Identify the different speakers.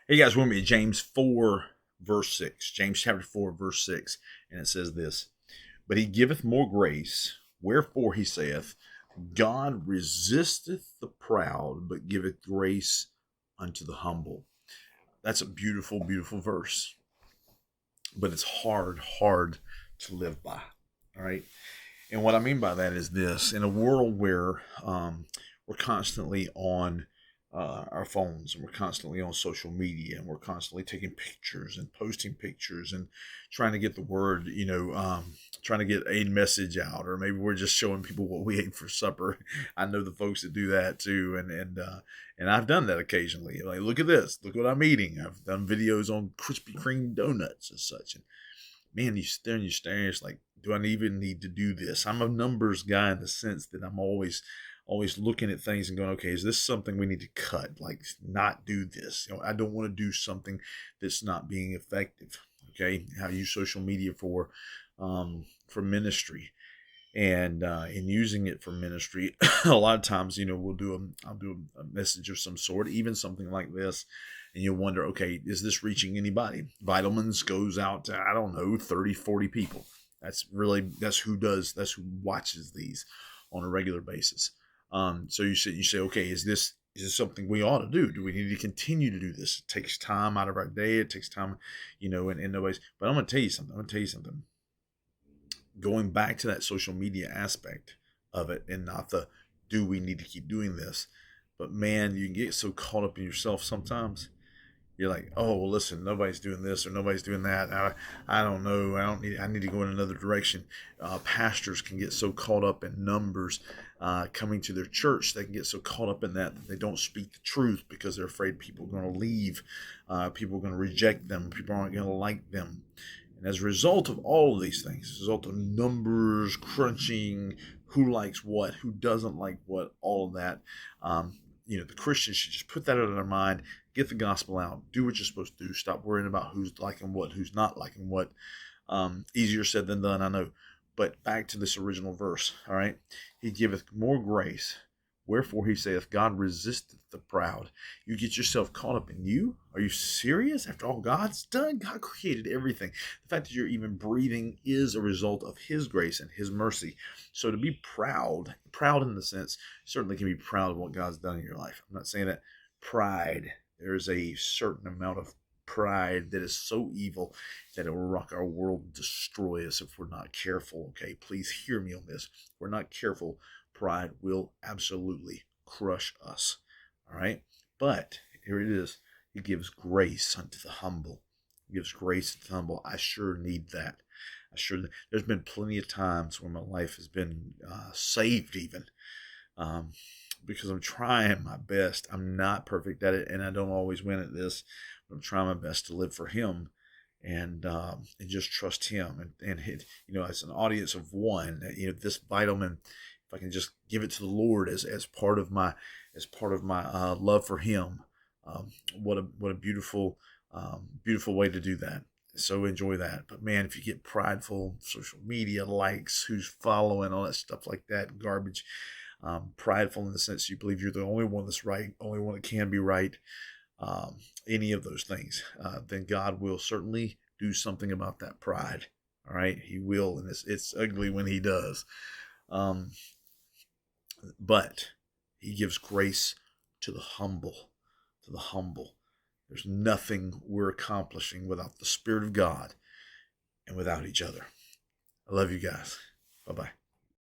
Speaker 1: Hey guys, with me, James 4, verse 6. James chapter 4, verse 6. And it says this: But he giveth more grace, wherefore he saith, God resisteth the proud, but giveth grace unto the humble. That's a beautiful, beautiful verse. But it's hard to live by. All right. And what I mean by that is this: in a world where we're constantly on our phones, and we're constantly on social media, and we're constantly taking pictures and posting pictures and trying to get the word, trying to get a message out, or maybe we're just showing people what we ate for supper. I know the folks that do that too, and I've done that occasionally. Like, look at this, look what I'm eating. I've done videos on Krispy Kreme donuts and such, and man, you stare and you stare. It's like, do I even need to do this? I'm a numbers guy in the sense that I'm always looking at things and going, okay, is this something we need to cut? Like, not do this. I don't want to do something that's not being effective. Okay, I use social media for ministry, and in using it for ministry, a lot of times, I'll do a message of some sort, even something like this, and you'll wonder, okay, is this reaching anybody? Vitalmins goes out to, I don't know, 30, 40 people. That's who watches these on a regular basis. So you say, okay, is this something we ought to do? Do we need to continue to do this? It takes time out of our day. It takes time, and nobody's. But I'm going to tell you something. Going back to that social media aspect of it, and not the do we need to keep doing this, but man, you can get so caught up in yourself sometimes. You're like, oh, well, listen, nobody's doing this or nobody's doing that. I don't know. I need to go in another direction. Pastors can get so caught up in numbers coming to their church. They can get so caught up in that they don't speak the truth because they're afraid people are going to leave. People are going to reject them. People aren't going to like them. And as a result of all of these things, as a result of numbers crunching, who likes what, who doesn't like what, all of that, the Christians should just put that out of their mind, get the gospel out, do what you're supposed to do, stop worrying about who's liking what, who's not liking what. Easier said than done, I know. But back to this original verse, all right? He giveth more grace. Wherefore he saith, God resisteth the proud. You get yourself caught up in you? Are you serious? After all God's done, God created everything. The fact that you're even breathing is a result of his grace and his mercy. So to be proud in the sense, certainly can be proud of what God's done in your life. I'm not saying that pride, there's a certain amount of pride that is so evil that it will rock our world and destroy us if we're not careful. Okay, please hear me on this. If we're not careful, pride will absolutely crush us. All right. But here it is. He gives grace unto the humble. He gives grace to the humble. I sure need that. There's been plenty of times where my life has been saved even, because I'm trying my best. I'm not perfect at it, and I don't always win at this, but I'm trying my best to live for him and just trust him. And as an audience of one, this vitamin, if I can just give it to the Lord as part of my love for him, what a beautiful beautiful way to do that. So enjoy that. But man, if you get prideful, social media likes, who's following, all that stuff like that, garbage, prideful in the sense you believe you're the only one that's right, only one that can be right, any of those things, then God will certainly do something about that pride. All right, he will, and it's ugly when he does. Um, but he gives grace to the humble, to the humble. There's nothing we're accomplishing without the Spirit of God and without each other. I love you guys. Bye-bye.